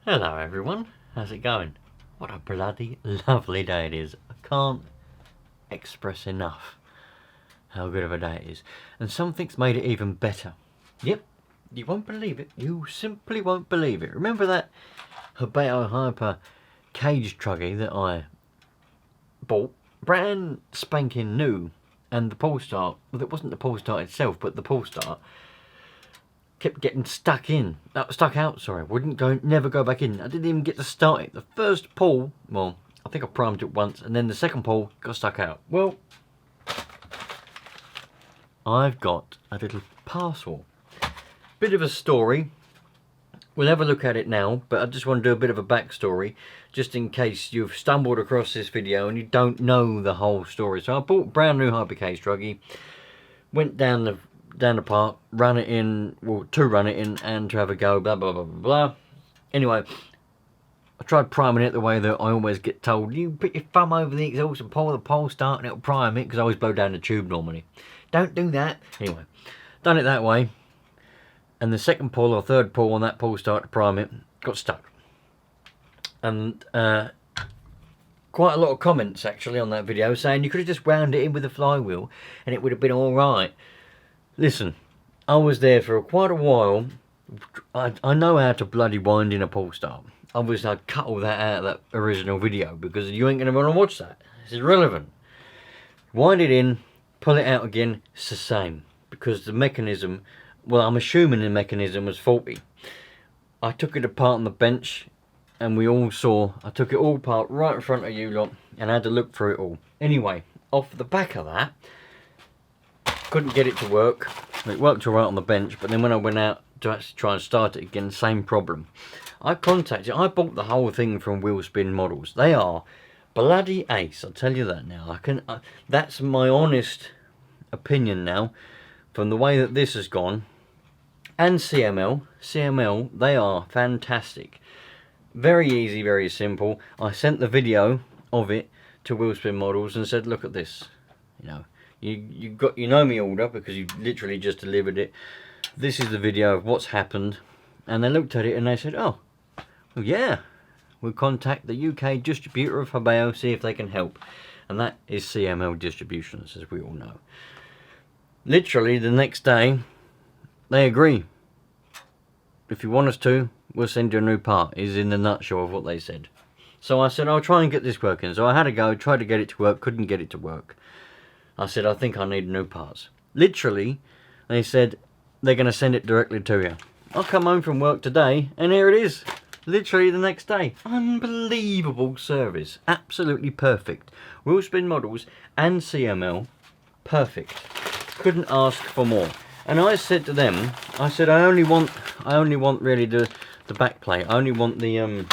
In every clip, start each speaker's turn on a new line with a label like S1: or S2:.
S1: Hello everyone, how's it going? What a bloody lovely day it is. I can't express enough how good of a day it is. And something's made it even better. Yep, you won't believe it. You simply won't believe it. Remember that Hobao Hyper cage truggy that I bought? Brand spanking new. And the pull start, well, it wasn't the pull start itself, but the pull start kept getting stuck out, sorry. Never go back in. I didn't even get to start it. The first pull, well, I think I primed it once, and then the second pull got stuck out. Well, I've got a little parcel. Bit of a story. We'll have a look at it now, but I just want to do a bit of a backstory, just in case you've stumbled across this video and you don't know the whole story. So I bought a brand new hyper cage Truggy, went down the park, run it in, well, to run it in and to have a go, blah blah blah blah blah. Anyway, I tried priming it the way that I always get told. You put your thumb over the exhaust and pull the pole start and it'll prime it, because I always blow down the tube normally. Don't do that. Anyway, done it that way, and the second pull or third pull on that pull start to prime it got stuck. And quite a lot of comments actually on that video saying you could have just wound it in with a flywheel and it would have been alright. Listen, I was there for quite a while. I know how to bloody wind in a pull start. Obviously I'd cut all that out of that original video because you ain't going to want to watch that. It's irrelevant. Wind it in, pull it out again, it's the same. Because the mechanism, well, I'm assuming the mechanism was faulty. I took it apart on the bench and we all saw, I took it all apart right in front of you lot and I had to look through it all. Anyway, off the back of that, couldn't get it to work. It worked all right on the bench, but then when I went out to actually try and start it again, same problem. I bought the whole thing from Wheelspin Models. They are bloody ace, I'll tell you that now. That's my honest opinion now, from the way that this has gone. And CML, they are fantastic. Very easy, very simple. I sent the video of it to Wheelspin Models and said, look at this, you know. You know me order because you literally just delivered it. This is the video of what's happened, and they looked at it and they said, oh, well, yeah, we'll contact the UK distributor of Hobao, see if they can help, and that is CML Distributions, as we all know. Literally the next day they agree. If you want us to, we'll send you a new part, is in the nutshell of what they said. So I said I'll try and get this working. So I had a go, tried to get it to work, couldn't get it to work. I said, I think I need new parts. Literally, they said they're going to send it directly to you. I'll come home from work today, and here it is. Literally the next day. Unbelievable service. Absolutely perfect. Wheelspin Models and CML, perfect. Couldn't ask for more. And I said to them, I said, I only want really the back plate. I only want the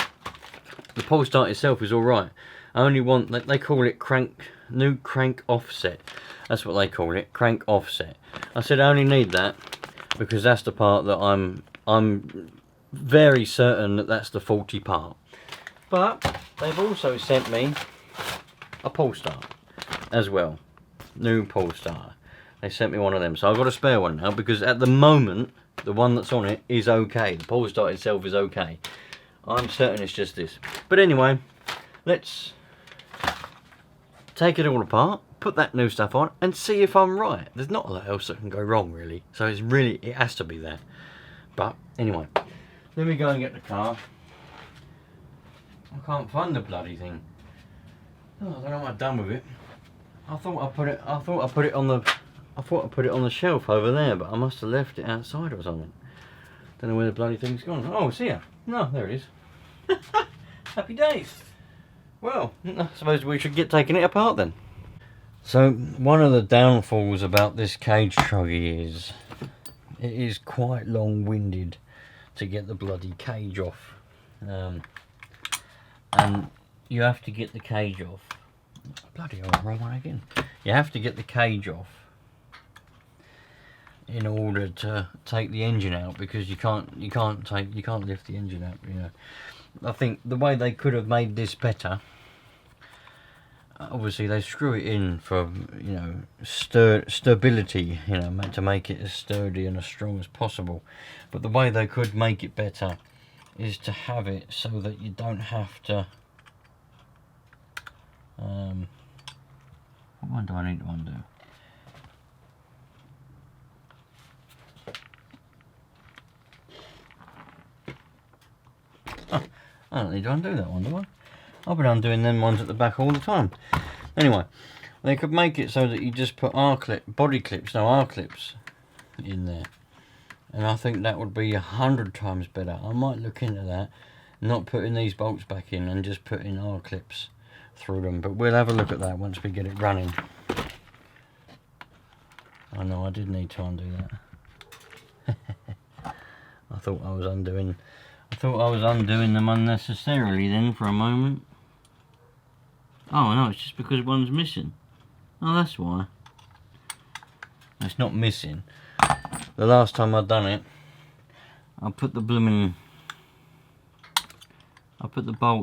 S1: pull start itself is all right. I only want, they call it new crank offset. That's what they call it, crank offset. I said I only need that because that's the part that I'm very certain that that's the faulty part. But they've also sent me a pull start as well, new pull start. They sent me one of them, so I've got a spare one now because at the moment the one that's on it is okay. The pull start itself is okay. I'm certain it's just this. But anyway, let's take it all apart, put that new stuff on, and see if I'm right. There's not a lot else that can go wrong, really. So it has to be that. But anyway, let me go and get the car. I can't find the bloody thing. Oh, I don't know what I've done with it. I thought I put it on the shelf over there, but I must have left it outside or something. Don't know where the bloody thing's gone. Oh, it's here. No, there it is. Happy days. Well, I suppose we should get taking it apart then. So, one of the downfalls about this cage Truggy is it is quite long-winded to get the bloody cage off. And you have to get the cage off. Bloody hell, wrong one again. You have to get the cage off in order to take the engine out, because you can't lift the engine out, you know. I think the way they could have made this better, obviously they screw it in for, you know, stability, you know, to make it as sturdy and as strong as possible. But the way they could make it better is to have it so that you don't have to what one do I need to undo? Oh, I don't need to undo that one, do I? I've been undoing them ones at the back all the time. Anyway, they could make it so that you just put body clips in there. And I think that would be 100 times better. I might look into that, not putting these bolts back in and just putting R clips through them. But we'll have a look at that once we get it running. I know I did need to undo that. I thought I was undoing them unnecessarily then for a moment. Oh no, it's just because one's missing. Oh, that's why. It's not missing. The last time I'd done it, I put the bolt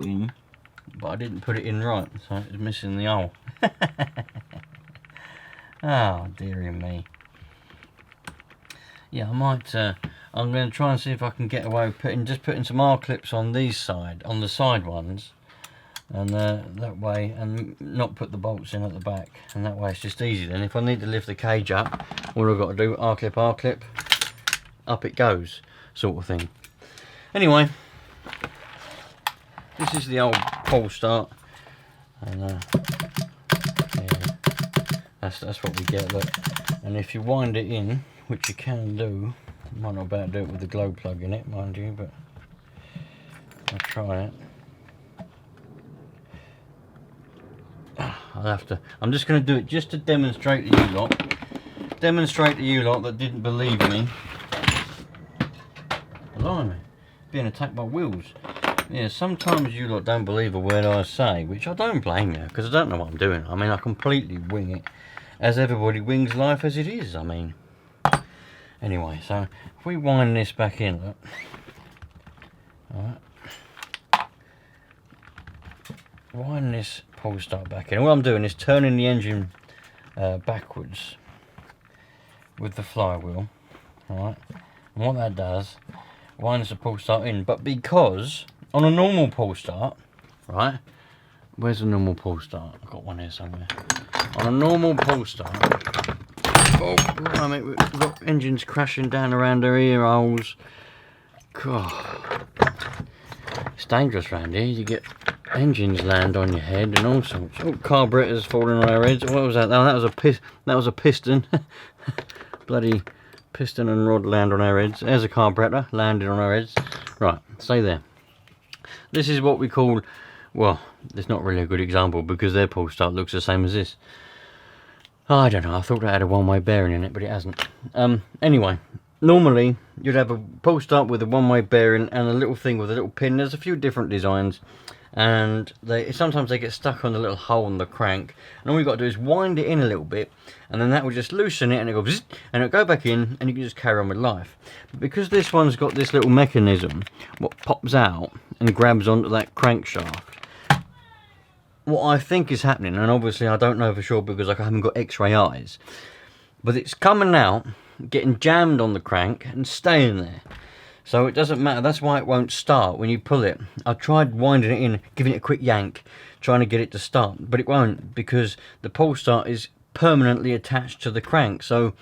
S1: in, but I didn't put it in right, so it was missing the hole. Oh, dearie me. Yeah, I might. I'm going to try and see if I can get away with putting some R clips on the side ones, and that way, and not put the bolts in at the back, and that way it's just easy. Then, if I need to lift the cage up, all I've got to do, R clip, up it goes, sort of thing. Anyway, this is the old pull start, and yeah, that's what we get. Look, and if you wind it in, which you can do, might not be able to do it with the glow plug in it, mind you, but I'll try it. I'm just going to do it just to demonstrate to you lot. That didn't believe me. Blimey, being attacked by wheels. Yeah, sometimes you lot don't believe a word I say, which I don't blame you, because I don't know what I'm doing. I mean, I completely wing it, as everybody wings life as it is, I mean. Anyway, so if we wind this back in, look. Alright. Wind this pull start back in. All I'm doing is turning the engine backwards with the flywheel. Alright. And what that does, winds the pull start in. But because on a normal pull start, right? Where's the normal pull start? I've got one here somewhere. On a normal pull start, oh, I mean, we've got engines crashing down around our ear holes. God, it's dangerous around here. You get engines land on your head and all sorts. Oh, carburetors falling on our heads. What was that? Oh, that was a piston. Bloody piston and rod land on our heads. There's a carburetor landed on our heads. Right, stay there. This is what we call, well, it's not really a good example because their pull start looks the same as this. I don't know, I thought it had a one-way bearing in it, but it hasn't. Anyway, normally you'd have a pull start with a one-way bearing and a little thing with a little pin. There's a few different designs, and sometimes they get stuck on the little hole in the crank, and all you've got to do is wind it in a little bit, and then that will just loosen it, and it'll go zzz, and it'll go back in, and you can just carry on with life. But because this one's got this little mechanism what pops out and grabs onto that crankshaft, what I think is happening, and obviously I don't know for sure because I haven't got x-ray eyes, but it's coming out, getting jammed on the crank and staying there. So it doesn't matter, that's why it won't start when you pull it. I tried winding it in, giving it a quick yank, trying to get it to start, but it won't because the pull start is permanently attached to the crank, so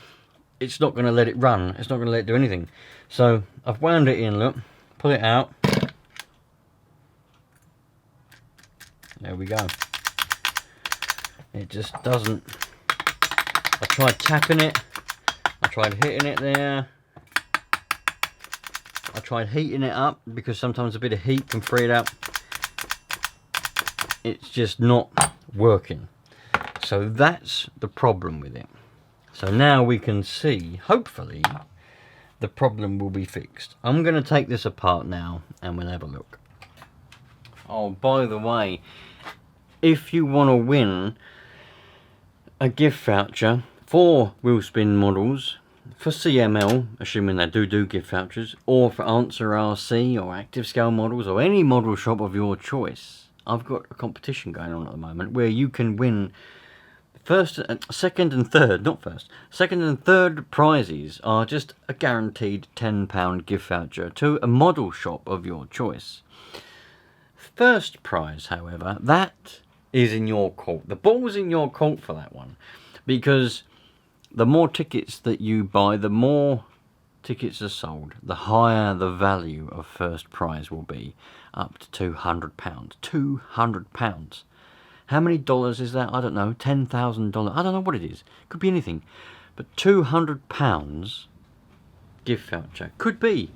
S1: it's not going to let it run, it's not going to let it do anything. So I've wound it in, look, pull it out. There we go. It just doesn't. I tried tapping it. I tried hitting it there. I tried heating it up because sometimes a bit of heat can free it up. It's just not working. So that's the problem with it. So now we can see, hopefully, the problem will be fixed. I'm going to take this apart now and we'll have a look. Oh, by the way, if you want to win a gift voucher for Wheelspin models, for CML, assuming they do gift vouchers, or for Answer RC or Active Scale models or any model shop of your choice, I've got a competition going on at the moment where you can win second and third, not first, second and third prizes are just a guaranteed £10 gift voucher to a model shop of your choice. First prize, however, that is in your court. The ball's in your court for that one, because the more tickets that you buy, the more tickets are sold, the higher the value of first prize will be, up to £200. £200. How many dollars is that? I don't know. $10,000. I don't know what it is. Could be anything. But £200 gift voucher. Could be.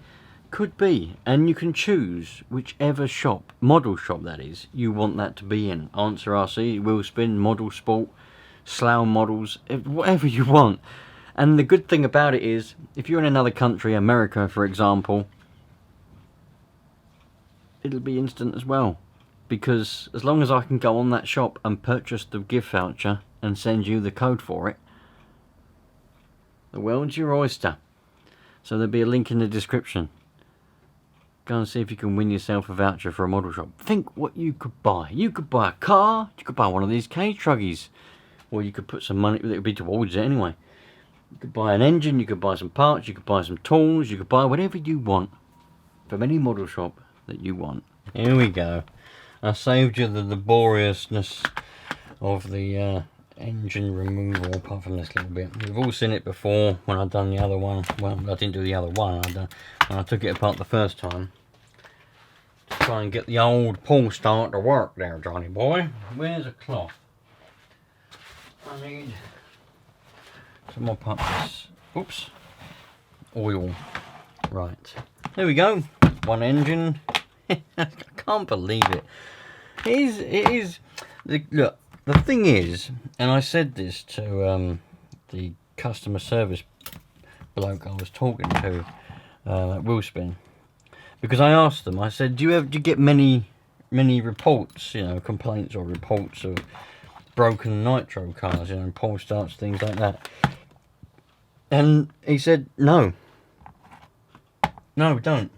S1: Could be. And you can choose whichever shop, model shop that is, you want that to be in. Answer RC, Wheel Spin, Model Sport, Slough Models, whatever you want. And the good thing about it is, if you're in another country, America for example, it'll be instant as well. Because as long as I can go on that shop and purchase the gift voucher and send you the code for it, the world's your oyster. So there'll be a link in the description. Go and see if you can win yourself a voucher for a model shop. Think what you could buy. You could buy a car. You could buy one of these cage Truggies. Or you could put some money, it would be towards it anyway. You could buy an engine, you could buy some parts, you could buy some tools, you could buy whatever you want from any model shop that you want. Here we go. I saved you the laboriousness of the engine removal, apart from this little bit. You've all seen it before when I've done the other one. Well, I didn't do the other one. When I took it apart the first time to try and get the old pull start to work there, Johnny boy. Where's a cloth? I need some more pumps. Oops. Oil. Right. There we go. One engine. I can't believe it. It is. Look, the thing is, and I said this to the customer service bloke I was talking to at Wheel Spin, because I asked them. I said, "Do you get many reports? You know, complaints or reports of broken Nitro cars? You know, pull starts, things like that?" And he said, "No, we don't.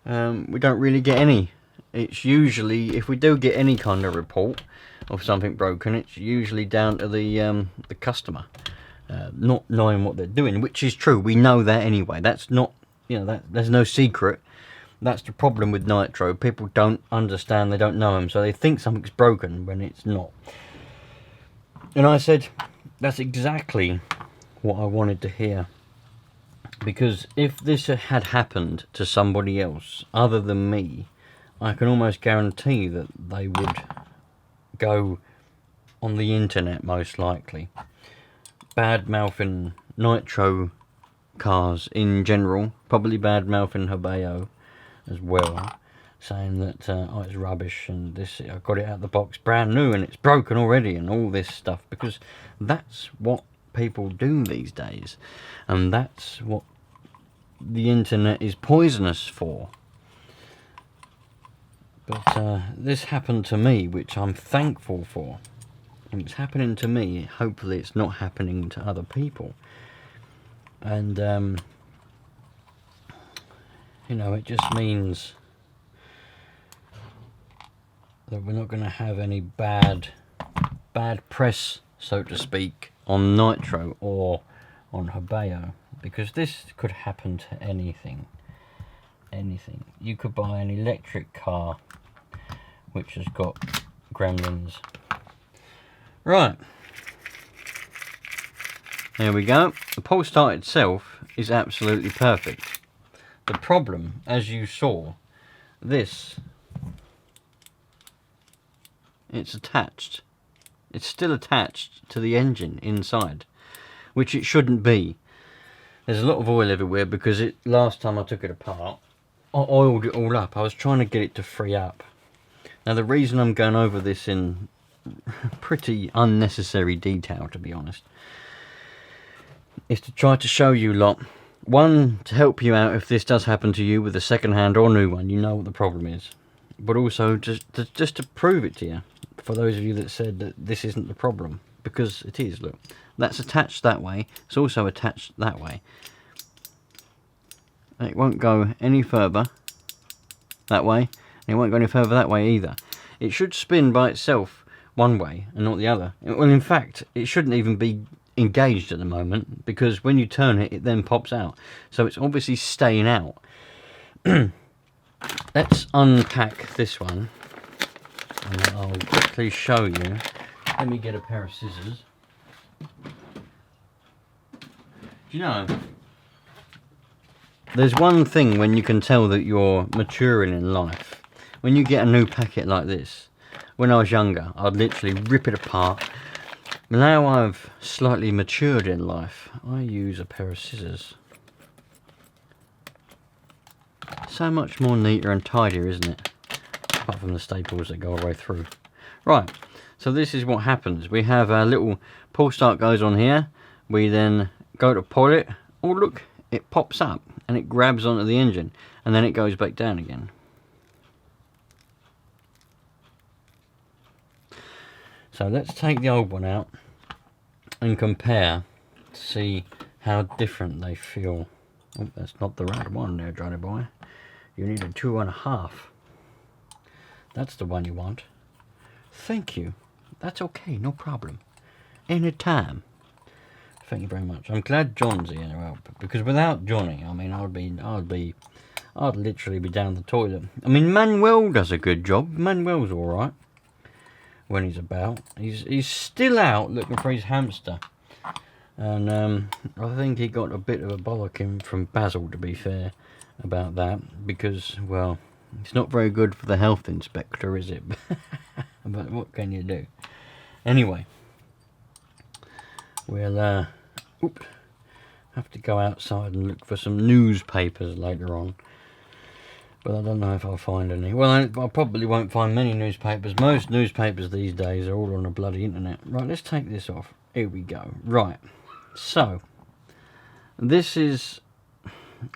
S1: We don't really get any. It's usually, if we do get any kind of report of something broken, it's usually down to the customer not knowing what they're doing," which is true. We know that anyway. That's not, you know, there's no secret. That's the problem with Nitro. People don't understand. They don't know them, so they think something's broken when it's not. And I said, that's exactly what I wanted to hear. Because if this had happened to somebody else other than me, I can almost guarantee that they would go on the internet, most likely, bad-mouthing Nitro cars in general, probably bad-mouthing Hobao as well, saying that oh, it's rubbish and this, I got it out of the box brand new and it's broken already and all this stuff, because that's what people do these days, and that's what the internet is poisonous for. But this happened to me, which I'm thankful for, and it's happening to me. Hopefully it's not happening to other people. And you know, it just means that we're not going to have any bad press, so to speak, on Nitro or on Hobao, because this could happen to anything. You could buy an electric car which has got gremlins. Right, there we go. The pull start itself is absolutely perfect. The problem, as you saw, it's attached. It's still attached to the engine inside, which it shouldn't be. There's a lot of oil everywhere because last time I took it apart, I oiled it all up. I was trying to get it to free up. Now the reason I'm going over this in pretty unnecessary detail, to be honest, is to try to show you lot. One, to help you out if this does happen to you with a second-hand or new one, you know what the problem is. But also just to prove it to you, for those of you that said that this isn't the problem, because it is. Look, that's attached that way. It's also attached that way. It won't go any further that way, and it won't go any further that way either. It should spin by itself one way and not the other. Well, in fact, it shouldn't even be engaged at the moment, because when you turn it, it then pops out. So it's obviously staying out. Let's unpack this one, and I'll quickly show you. Let me get a pair of scissors. Do you know, there's one thing when you can tell that you're maturing in life. When you get a new packet like this. When I was younger, I'd literally rip it apart. Now I've slightly matured in life, I use a pair of scissors. So much more neater and tidier, isn't it? Apart from the staples that go all the way through. Right, so this is what happens. We have our little pull start goes on here. We then go to pull it. Oh look, it pops up and it grabs onto the engine, and then it goes back down again. So let's take the old one out and compare to see how different they feel. Oh, that's not the right one there, Johnny boy. You need a 2.5. That's the one you want. Thank you. That's okay, no problem. Anytime. Thank you very much. I'm glad John's here, well, because without Johnny, I mean, I'd literally be down the toilet. I mean, Manuel does a good job. Manuel's all right when he's about. He's still out looking for his hamster, and I think he got a bit of a bollocking from Basil, to be fair, about that, because, well, it's not very good for the health inspector, is it? But what can you do? Anyway, we'll have to go outside and look for some newspapers later on. But I don't know if I'll find any. Well, I probably won't find many newspapers. Most newspapers these days are all on the bloody internet. Right, let's take this off. Here we go. Right, so this is,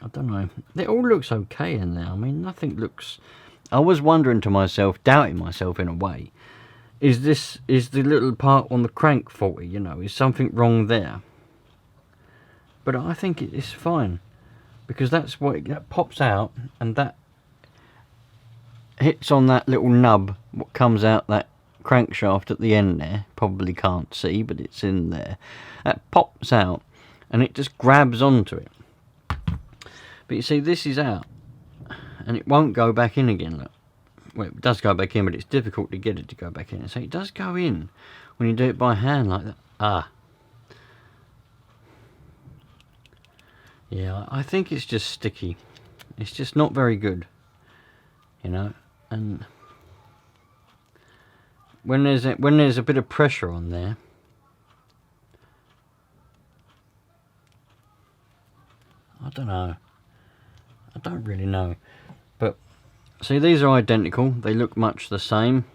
S1: I don't know, it all looks okay in there. I mean, nothing looks, I was wondering to myself, doubting myself in a way, is the little part on the crank faulty, you know, is something wrong there? But I think it's fine, because that's what that pops out, and that hits on that little nub what comes out that crankshaft at the end there. Probably can't see, but it's in there. That pops out and it just grabs onto it. But you see, this is out and it won't go back in again. Look, well, it does go back in, but it's difficult to get it to go back in. So it does go in when you do it by hand like that. Yeah, I think it's just sticky. It's just not very good, you know. And when there's a bit of pressure on there, I don't know. I don't really know. But see, these are identical. They look much the same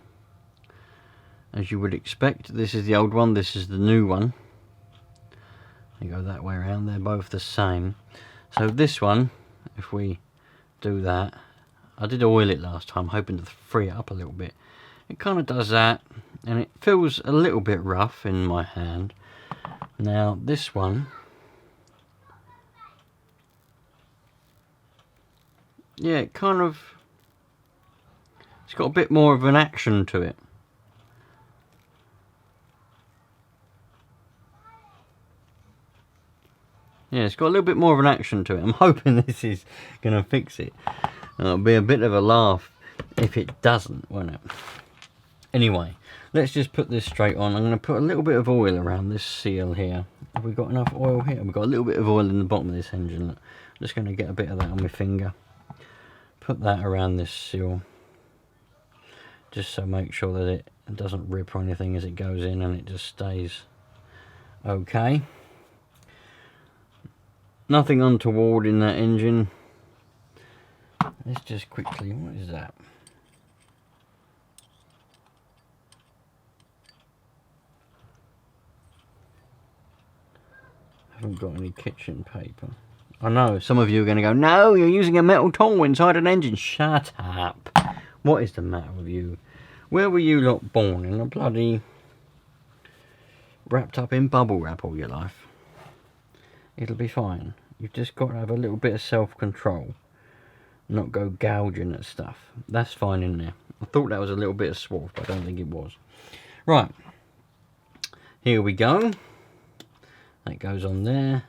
S1: as you would expect. This is the old one. This is the new one. You go that way around. They're both the same. So this one, if we do that, I did oil it last time, hoping to free it up a little bit. It kind of does that, and it feels a little bit rough in my hand. Now this one, yeah, it kind of, it's got a bit more of an action to it. Yeah, it's got a little bit more of an action to it. I'm hoping this is going to fix it. It'll be a bit of a laugh if it doesn't, won't it? Anyway, let's just put this straight on. I'm going to put a little bit of oil around this seal here. Have we got enough oil here? We've got a little bit of oil in the bottom of this engine. Look. I'm just going to get a bit of that on my finger. Put that around this seal. Just so make sure that it doesn't rip or anything as it goes in, and it just stays okay. Nothing untoward in that engine. Let's just quickly, what is that? Haven't got any kitchen paper. I know, some of you are going to go, no, you're using a metal tool inside an engine. Shut up. What is the matter with you? Where were you lot born? In a bloody, wrapped up in bubble wrap all your life? It'll be fine. You've just got to have a little bit of self-control. Not go gouging at stuff. That's fine in there. I thought that was a little bit of swarf, but I don't think it was. Right, here we go. That goes on there.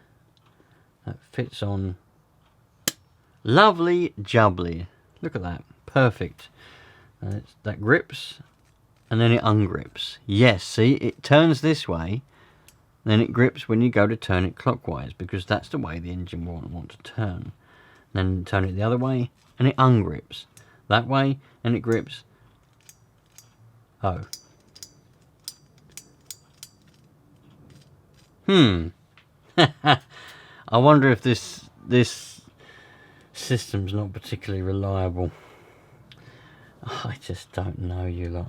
S1: That fits on. Lovely jubbly. Look at that. Perfect. That grips, and then it ungrips. Yes, see, it turns this way, then it grips when you go to turn it clockwise, because that's the way the engine will want to turn. Then turn it the other way, and it ungrips. That way, and it grips. Oh. I wonder if this system's not particularly reliable. I just don't know, you lot.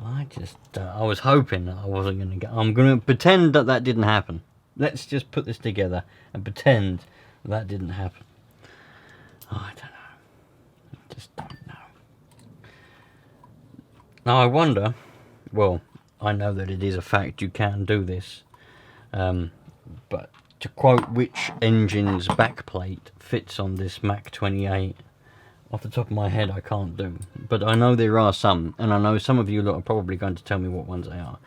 S1: I was hoping that I wasn't going to get... I'm going to pretend that that didn't happen. Let's just put this together and pretend that didn't happen. Oh, I don't know. I just don't know. Now, I wonder... Well, I know that it is a fact you can do this. But to quote which engine's backplate fits on this Mach 28... Off the top of my head, I can't do. But I know there are some, and I know some of you lot are probably going to tell me what ones they are.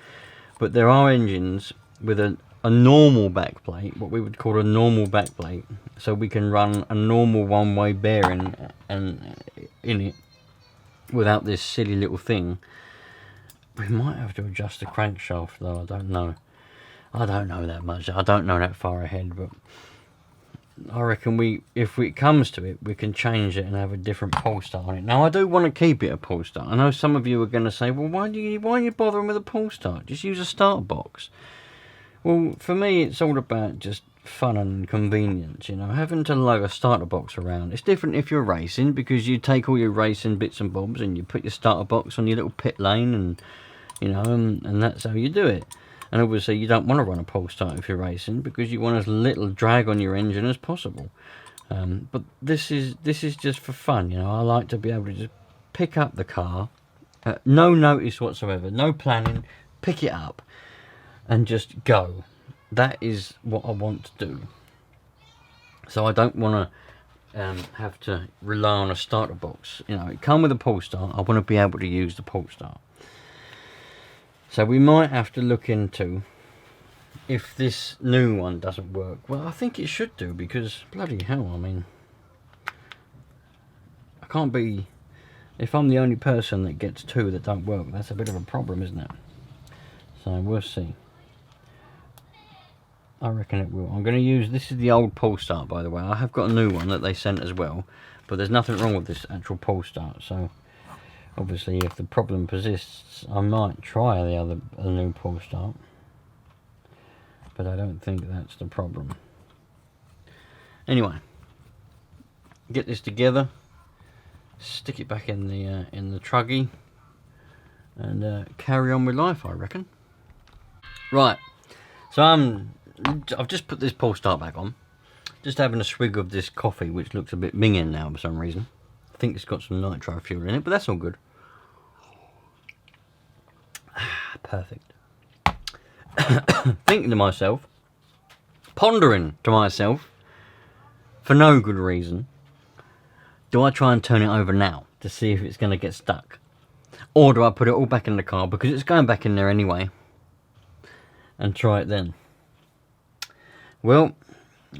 S1: But there are engines with a normal backplate, what we would call a normal backplate, so we can run a normal one-way bearing in it without this silly little thing. We might have to adjust the crankshaft, though. I don't know. I don't know that much. I don't know that far ahead, but... I reckon if it comes to it, we can change it and have a different pull start on it. Now, I do want to keep it a pull start. I know some of you are going to say, well, why are you bothering with a pull start? Just use a starter box. Well, for me, it's all about just fun and convenience, you know. Having to lug a starter box around. It's different if you're racing, because you take all your racing bits and bobs and you put your starter box on your little pit lane, and you know, and that's how you do it. And obviously you don't want to run a pull start if you're racing, because you want as little drag on your engine as possible. But this is just for fun, you know. I like to be able to just pick up the car, no notice whatsoever, no planning, pick it up and just go. That is what I want to do. So I don't want to have to rely on a starter box. You know, it comes with a pull start. I want to be able to use the pull start. So we might have to look into if this new one doesn't work. Well, I think it should do, because bloody hell, I mean, I can't be... If I'm the only person that gets two that don't work, that's a bit of a problem, isn't it? So we'll see. I reckon it will. I'm going to use... This is the old pull start, by the way. I have got a new one that they sent as well, but there's nothing wrong with this actual pull start, so... Obviously, if the problem persists, I might try the new pull start, but I don't think that's the problem. Anyway, get this together, stick it back in the Truggy, and carry on with life, I reckon. Right, so I've just put this pull start back on, just having a swig of this coffee, which looks a bit minging now for some reason. I think it's got some nitro fuel in it, but that's all good. Perfect. Thinking to myself, pondering to myself, for no good reason, do I try and turn it over now to see if it's going to get stuck? Or do I put it all back in the car, because it's going back in there anyway, and try it then? Well,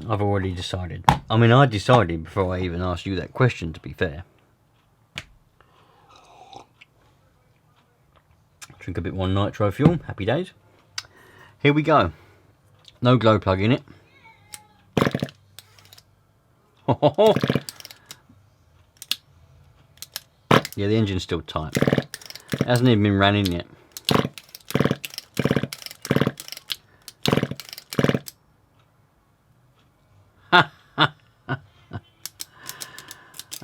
S1: I've already decided. I mean, I decided before I even asked you that question, to be fair. Drink a bit more nitro fuel, happy days. Here we go. No glow plug in it. Yeah, the engine's still tight. It hasn't even been ran in yet.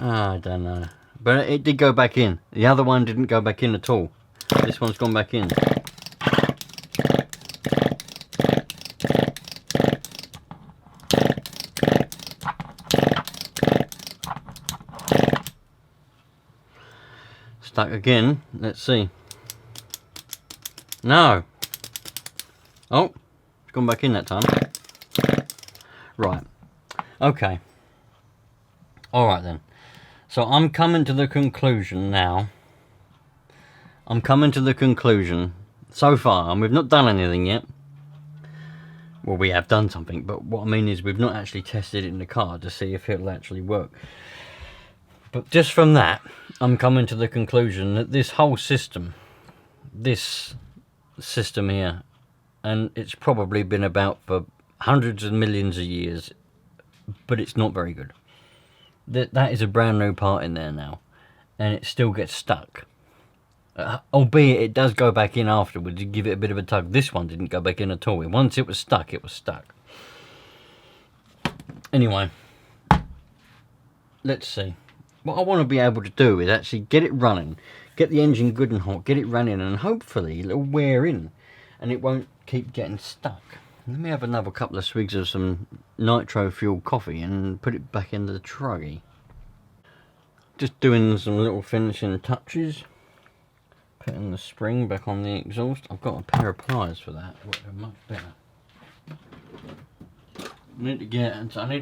S1: I don't know. But it did go back in. The other one didn't go back in at all. This one's gone back in. Stuck again. Let's see. No. Oh, it's gone back in that time. Right. Okay. Alright then. So I'm coming to the conclusion now. I'm coming to the conclusion so far, and we've not done anything yet. Well, we have done something, but what I mean is we've not actually tested it in the car to see if it'll actually work. But just from that, I'm coming to the conclusion that this whole system, this system here, and it's probably been about for hundreds of millions of years, but it's not very good. That is a brand new part in there now, and it still gets stuck. Albeit it does go back in afterwards. You give it a bit of a tug. This one didn't go back in at all. Once it was stuck, it was stuck. Anyway, let's see. What I want to be able to do is actually get it running, get the engine good and hot, get it running, and hopefully it'll wear in and it won't keep getting stuck. Let me have another couple of swigs of some nitro fueled coffee and put it back into the Truggy. Just doing some little finishing touches. Putting the spring back on the exhaust. I've got a pair of pliers for that. They're much better. I need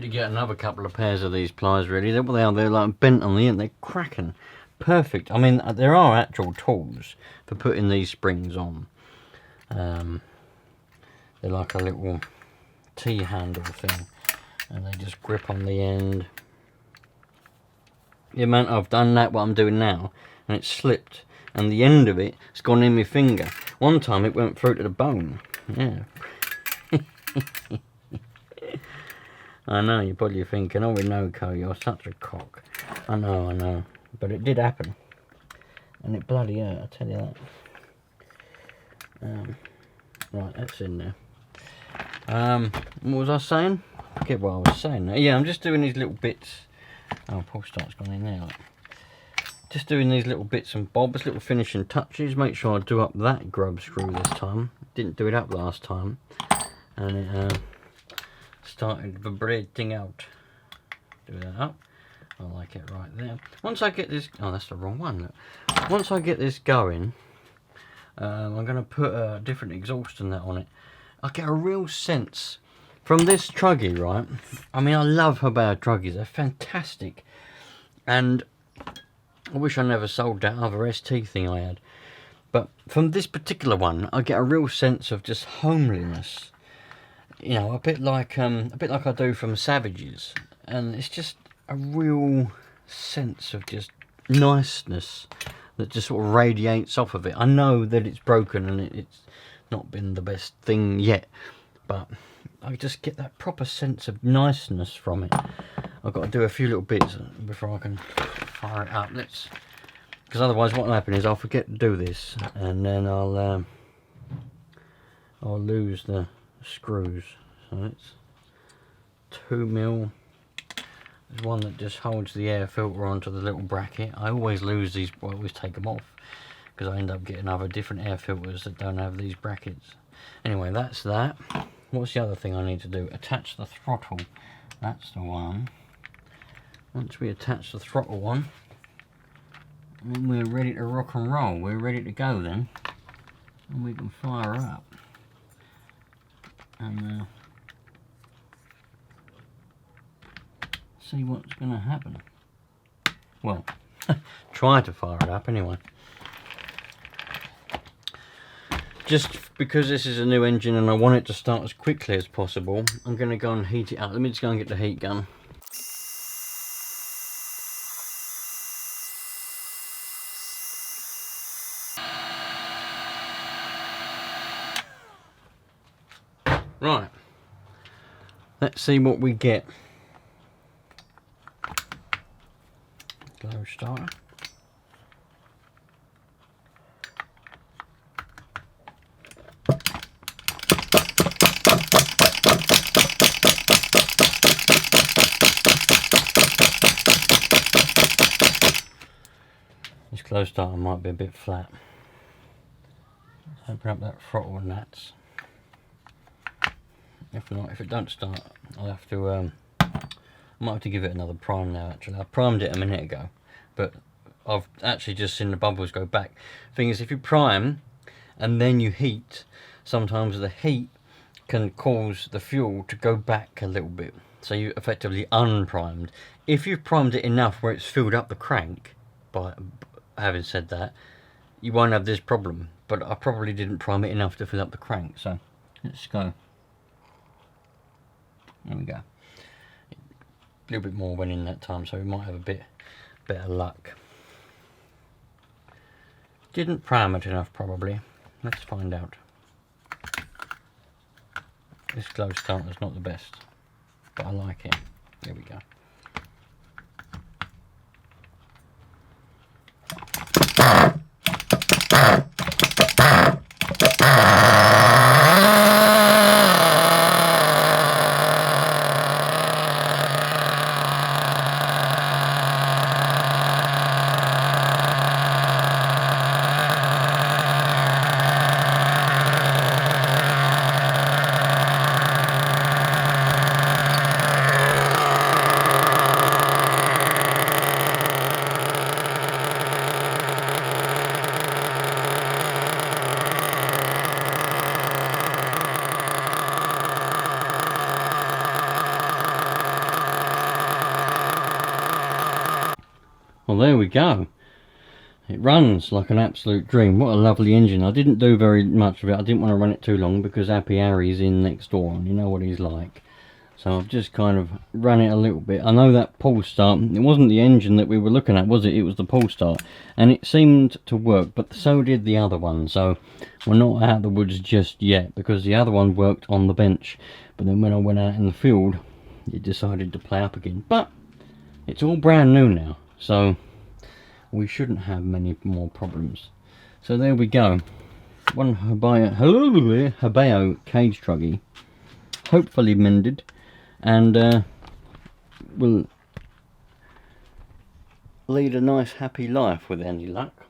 S1: to get another couple of pairs of these pliers ready. They're like bent on the end. They're cracking. Perfect. I mean, there are actual tools for putting these springs on. They're like a little T-handle thing, and they just grip on the end. The amount I've done that, what I'm doing now, and it's slipped. And the end of it's gone in my finger. One time it went through to the bone. Yeah. I know, you're probably thinking, oh no, Co, you're such a cock. I know. But it did happen. And it bloody hurt, I tell you that. Right, that's in there. What was I saying? I forget what I was saying now. Yeah, I'm just doing these little bits. Oh, pull start's gone in there. Look. Just doing these little bits and bobs, little finishing touches. Make sure I do up that grub screw this time. Didn't do it up last time, and it started vibrating out. Do that up. I like it right there. Once I get this, oh, that's the wrong one. Look. Once I get this going, I'm going to put a different exhaust and that on it. I get a real sense from this Truggy, right? I mean, I love Hobao Truggys. They're fantastic, and I wish I never sold that other ST thing I had. But from this particular one, I get a real sense of just homeliness. You know, a bit like I do from Savages. And it's just a real sense of just niceness that just sort of radiates off of it. I know that it's broken and it's not been the best thing yet, but I just get that proper sense of niceness from it. I've got to do a few little bits before I can fire it up. Because otherwise what will happen is I'll forget to do this, and then I'll lose the screws. So it's 2mm. There's one that just holds the air filter onto the little bracket. I always lose these, I always take them off, because I end up getting other different air filters that don't have these brackets. Anyway, that's that. What's the other thing I need to do? Attach the throttle. That's the one. Once we attach the throttle one, then we're ready to rock and roll. We're ready to go then, and we can fire up and see what's going to happen. Well, try to fire it up anyway. Just because this is a new engine and I want it to start as quickly as possible, I'm going to go and heat it up. Let me just go and get the heat gun. Right, let's see what we get. Glow starter. This glow starter might be a bit flat. Let's open up that throttle and that's. If not, if it don't start, I'll have to, I might have to give it another prime now actually. I primed it a minute ago, but I've actually just seen the bubbles go back. Thing is, if you prime and then you heat, sometimes the heat can cause the fuel to go back a little bit. So you effectively unprimed. If you've primed it enough where it's filled up the crank, by having said that, you won't have this problem. but I probably didn't prime it enough to fill up the crank, so let's go. There we go. A little bit more went in that time, so we might have a bit better luck. Didn't prime it enough, probably. Let's find out. This glow starter's not the best, but I like it. There we go. Well, there we go. It runs like an absolute dream. What a lovely engine. I didn't do very much of it. I didn't want to run it too long because Happy Harry's in next door and you know what he's like. So I've just kind of run it a little bit. I know that pull start, it wasn't the engine that we were looking at, was it? It was the pull start. And it seemed to work, but so did the other one. So we're not out of the woods just yet because the other one worked on the bench. But then when I went out in the field, it decided to play up again. But it's all brand new now. So we shouldn't have many more problems. So there we go. One Hobao cage truggy, hopefully mended, and will lead a nice happy life with any luck.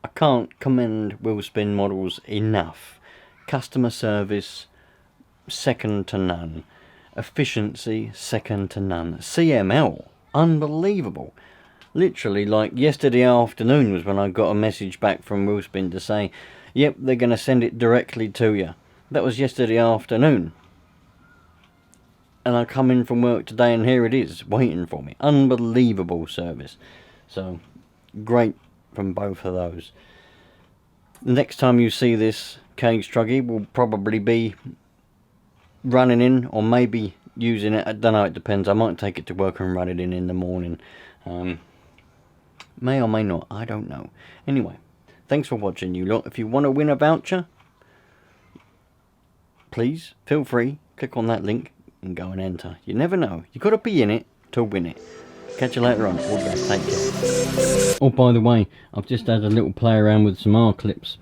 S1: I can't commend Wheelspin models enough. Customer service, second to none. Efficiency, second to none. CML, unbelievable. Literally, like yesterday afternoon was when I got a message back from Wheelspin to say, yep, they're going to send it directly to you. That was yesterday afternoon. And I come in from work today and here it is, waiting for me. Unbelievable service. So, great from both of those. The next time you see this cage truggy will probably be running in, or maybe using it. I don't know, it depends. I might take it to work and run it in the morning. May or may not, I don't know. Anyway, thanks for watching, you lot. If you want to win a voucher, please feel free, click on that link and go and enter. You never know, you got to be in it to win it. Catch you later on. All the best, take care. Oh, by the way, I've just had a little play around with some R-clips,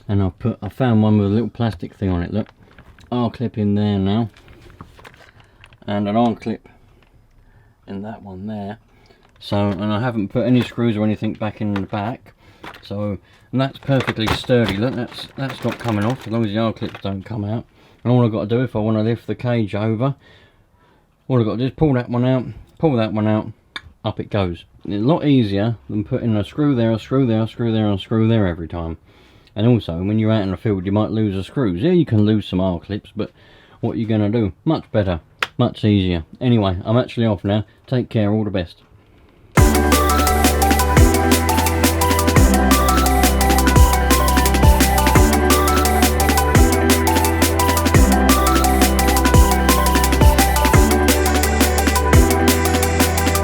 S1: and I found one with a little plastic thing on it. Look, R-clip in there now, and an R-clip in that one there. So, and I haven't put any screws or anything back in the back, so, and that's perfectly sturdy. Look, that's not coming off as long as the R-clips don't come out. And all I've got to do, if I want to lift the cage over, all I've got to do is pull that one out, up it goes. It's a lot easier than putting a screw there, a screw there, a screw there, and a screw there every time. And also, when you're out in the field, you might lose the screws. Yeah, you can lose some R-clips, but what are you going to do? Much better, much easier. Anyway, I'm actually off now. Take care, all the best.